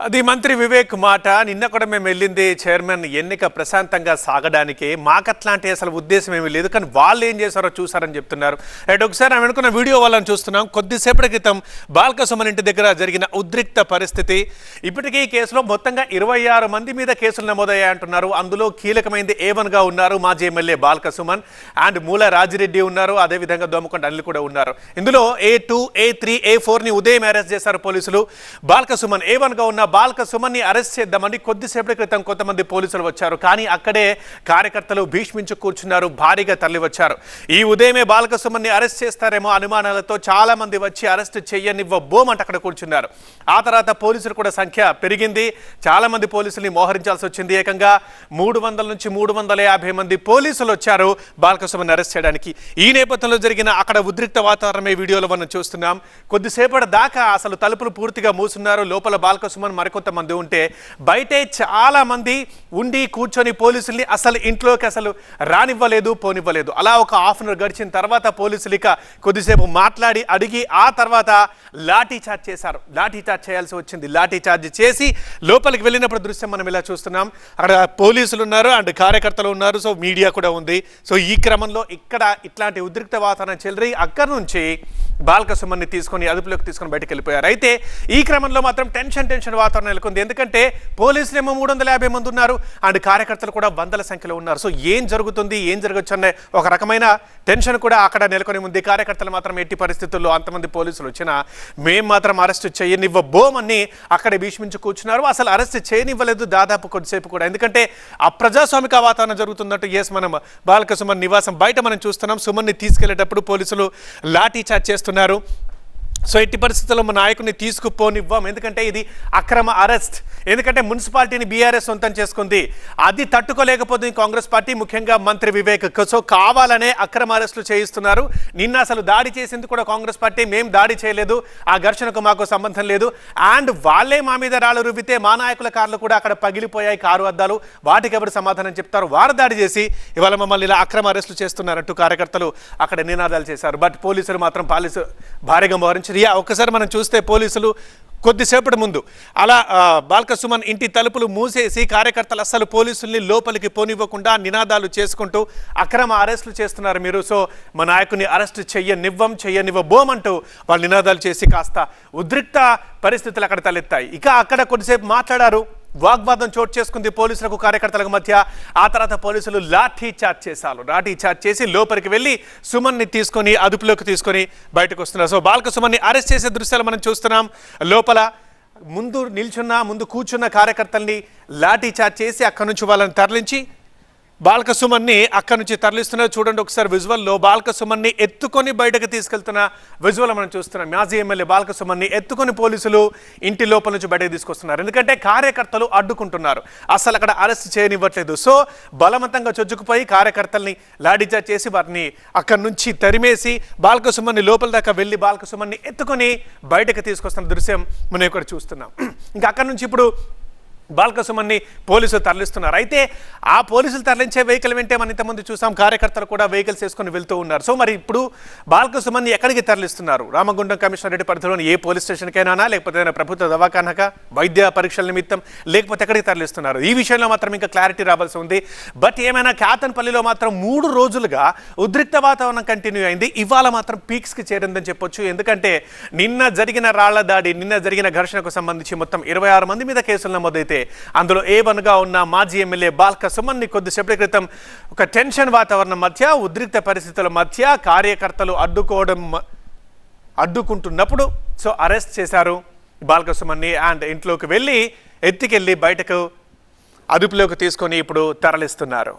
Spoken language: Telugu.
అది మంత్రి వివేక్ మాట. నిన్న కూడా మేము వెళ్ళింది చైర్మన్ ఎన్నిక ప్రశాంతంగా సాగడానికి. మాకట్లాంటి అసలు ఉద్దేశం ఏమీ లేదు, కానీ వాళ్ళు ఏం చేశారో చూసారని చెప్తున్నారు. రైట్, ఒకసారి ఆమె అనుకున్న వీడియో వాళ్ళని చూస్తున్నాం. కొద్దిసేపటి క్రితం బాల్కసుమన్ ఇంటి దగ్గర జరిగిన ఉద్రిక్త పరిస్థితి. ఇప్పటికీ ఈ కేసులో మొత్తంగా 26 మంది మీద కేసులు నమోదయ్యాయంటున్నారు. అందులో కీలకమైంది A1గా ఉన్నారు మాజీ ఎమ్మెల్యే బాల్కసుమన్ అండ్ మూల రాజిరెడ్డి ఉన్నారు, అదేవిధంగా దోమకొండ అనిల్ కూడా ఉన్నారు. ఇందులో A2, A3, A4ని ఉదయం అరెస్ట్ చేశారు పోలీసులు. బాల్కసుమన్ A1గా ఉన్న బాల్కసుమన్ని అరెస్ట్ చేద్దామని కొద్దిసేపటి క్రితం కొంతమంది పోలీసులు వచ్చారు, కానీ అక్కడే కార్యకర్తలు భీష్మించు కూర్చున్నారు, భారీగా తరలి వచ్చారు. ఈ ఉదయమే బాల్కసుమన్ని అరెస్ట్ చేస్తారేమో అనుమానాలతో చాలా మంది వచ్చి అరెస్ట్ చేయనివ్వబోమంట అక్కడ కూర్చున్నారు. ఆ తర్వాత పోలీసులు కూడా సంఖ్య పెరిగింది, చాలా మంది పోలీసుల్ని మోహరించాల్సి వచ్చింది. ఏకంగా 300 నుంచి 350 మంది పోలీసులు వచ్చారు బాల్కసుమన్ని అరెస్ట్ చేయడానికి. ఈ నేపథ్యంలో జరిగిన అక్కడ ఉద్రిక్త వాతావరణమే వీడియోలో మనం చూస్తున్నాం. కొద్దిసేపటి దాకా అసలు తలుపులు పూర్తిగా మూసున్నారు. లోపల బాల్కసుమన్ మరికొంతమంది ఉంటే బయటే చాలా మంది ఉండి కూర్చొని పోలీసుల్ని అసలు ఇంట్లోకి అసలు రానివ్వలేదు, పోనివ్వలేదు. అలా ఒక హాఫ్ అన్ అవర్ గడిచిన తర్వాత పోలీసులు ఇక కొద్దిసేపు మాట్లాడి అడిగి ఆ తర్వాత లాఠీ చార్జ్ చేశారు. లాఠీ చార్జ్ చేయాల్సి వచ్చింది. లాఠీ చార్జ్ చేసి లోపలికి వెళ్ళినప్పుడు దృశ్యం మనం ఇలా చూస్తున్నాం. అక్కడ పోలీసులు ఉన్నారు అండ్ కార్యకర్తలు ఉన్నారు, సో మీడియా కూడా ఉంది. సో ఈ క్రమంలో ఇక్కడ ఇట్లాంటి ఉద్రిక్త వాతావరణం చెల్లరి అక్కడి నుంచి బాల్కసుమన్ని తీసుకొని అదుపులోకి తీసుకొని బయటకు వెళ్ళిపోయారు. అయితే ఈ క్రమంలో మాత్రం టెన్షన్ వాతావరణం నెలకొంది. ఎందుకంటే పోలీసులు ఏమో 350 మంది ఉన్నారు అండ్ కార్యకర్తలు కూడా వందల సంఖ్యలో ఉన్నారు. సో ఏం జరుగుతుంది, ఏం జరగచ్చు అనే ఒక రకమైన టెన్షన్ కూడా అక్కడ నెలకొని ఉంది. కార్యకర్తలు మాత్రం ఎట్టి పరిస్థితుల్లో అంతమంది పోలీసులు వచ్చినా మేము మాత్రం అరెస్ట్ చేయనివ్వబోమని అక్కడే భీష్మించి కూర్చున్నారు. అసలు అరెస్ట్ చేయనివ్వలేదు దాదాపు కొద్దిసేపు కూడా, ఎందుకంటే అప్రజాస్వామిక వాతావరణం జరుగుతున్నట్టు. మనం బాల్కసుమన్ నివాసం బయట మనం చూస్తున్నాం. సుమన్ని తీసుకెళ్లేటప్పుడు పోలీసులు లాఠీ చార్జ్ చేస్తున్నారు. సో ఎట్టి పరిస్థితుల్లో మా నాయకుడిని తీసుకుపోనివ్వం, ఎందుకంటే ఇది అక్రమ అరెస్ట్. ఎందుకంటే మున్సిపాలిటీని బీఆర్ఎస్ సొంతం చేసుకుంది, అది తట్టుకోలేకపోతుంది కాంగ్రెస్ పార్టీ, ముఖ్యంగా మంత్రి వివేక్. సో కావాలనే అక్రమ అరెస్టులు చేయిస్తున్నారు. నిన్న అసలు దాడి చేసింది కూడా కాంగ్రెస్ పార్టీ, మేము దాడి చేయలేదు, ఆ ఘర్షణకు మాకు సంబంధం లేదు. అండ్ వాళ్ళే మా మీద రాళ్ళు రువ్వితే మా నాయకుల కార్లు కూడా అక్కడ పగిలిపోయాయి, కారు అద్దాలు. వాటికి ఎవరు సమాధానం చెప్తారు? వారు దాడి చేసి ఇవాళ మమ్మల్ని ఇలా అక్రమ అరెస్టులు చేస్తున్నారంటూ కార్యకర్తలు అక్కడ నినాదాలు చేశారు. బట్ పోలీసులు మాత్రం భారీగా మోహరించారు. ఒక్కసారి మనం చూస్తే పోలీసులు కొద్దిసేపటి ముందు అలా బాల్కసుమన్ ఇంటి తలుపులు మూసేసి కార్యకర్తలు అస్సలు పోలీసుల్ని లోపలికి పోనివ్వకుండా నినాదాలు చేసుకుంటూ అక్రమ అరెస్టులు చేస్తున్నారు మీరు, సో మా నాయకుని అరెస్ట్ చెయ్యనివ్వబోమంటూ వాళ్ళు నినాదాలు చేసి కాస్త ఉద్రిక్త పరిస్థితులు అక్కడ తలెత్తాయి. ఇక అక్కడ కొద్దిసేపు మాట్లాడారు, వాగ్వాదం చోటు చేసుకుంది పోలీసులకు కార్యకర్తలకు మధ్య. ఆ తర్వాత పోలీసులు లాఠీ చార్జ్ చేశారు. లాఠీ చార్జ్ చేసి లోపలికి వెళ్ళి సుమన్ని తీసుకొని అదుపులోకి తీసుకొని బయటకు వస్తున్నారు. సో బాల్కసుమన్ని అరెస్ట్ చేసే దృశ్యాలు మనం చూస్తున్నాం. లోపల ముందు కూర్చున్న కార్యకర్తల్ని లాఠీ చార్జ్ చేసి అక్కడి నుంచి వాళ్ళని తరలించి బాల్కసుమన్ని అక్కడి నుంచి తరలిస్తున్నారు. చూడండి ఒకసారి విజువల్లో బాల్కసుమన్ని ఎత్తుకొని బయటకు తీసుకెళ్తున్న విజువల్ మనం చూస్తున్నాం. మాజీ ఎమ్మెల్యే బాల్కసుమన్ని ఎత్తుకొని పోలీసులు ఇంటి లోపల నుంచి బయటకు తీసుకొస్తున్నారు. ఎందుకంటే కార్యకర్తలు అడ్డుకుంటున్నారు, అసలు అక్కడ అరెస్ట్ చేయనివ్వట్లేదు. సో బలవంతంగా చొచ్చుకుపోయి కార్యకర్తల్ని లాఠీచార్జ్ చేసి వారిని అక్కడి నుంచి తరిమేసి బాల్కసుమన్ని లోపల దాకా వెళ్ళి బాల్కసుమన్ని ఎత్తుకొని బయటకు తీసుకొస్తున్న దృశ్యం మనం ఇక్కడ చూస్తున్నాం. ఇంకా అక్కడి నుంచి ఇప్పుడు బాల్కసుమన్ని పోలీసులు తరలిస్తున్నారు. అయితే ఆ పోలీసులు తరలించే వెహికల్ వెంటే మనం ఇంతమంది చూసాం, కార్యకర్తలు కూడా వెహికల్స్ వేసుకొని వెళ్తూ ఉన్నారు. సో మరి ఇప్పుడు బాల్కసుమన్ని ఎక్కడికి తరలిస్తున్నారు? రామగుండం కమిషనరేట్ పరిధిలోని ఏ పోలీస్ స్టేషన్కైనా, లేకపోతే ప్రభుత్వ దవాఖానక వైద్య పరీక్షల నిమిత్తం, లేకపోతే ఎక్కడికి తరలిస్తున్నారు? ఈ విషయంలో మాత్రం ఇంకా క్లారిటీ రావాల్సి ఉంది. బట్ ఏమైనా కాతన్పల్లిలో మాత్రం 3 రోజులుగా ఉద్రిక్త వాతావరణం కంటిన్యూ అయింది. ఇవాళ మాత్రం పీక్స్కి చేరిందని చెప్పొచ్చు. ఎందుకంటే నిన్న జరిగిన రాళ్ల దాడి, నిన్న జరిగిన ఘర్షణకు సంబంధించి మొత్తం 26 మంది మీద కేసులు నమోదైతే అందులో A1గా ఉన్న మాజీ ఎమ్మెల్యే బాల్కసుమన్ని కొద్దిసేపటి క్రితం ఒక టెన్షన్ వాతావరణం మధ్య, ఉద్రిక్త పరిస్థితుల మధ్య కార్యకర్తలు అడ్డుకుంటున్నప్పుడు సో అరెస్ట్ చేశారు బాల్కసుమన్ని అండ్ ఇంట్లోకి వెళ్ళి ఎత్తికెళ్ళి బయటకు అదుపులోకి తీసుకొని ఇప్పుడు తరలిస్తున్నారు.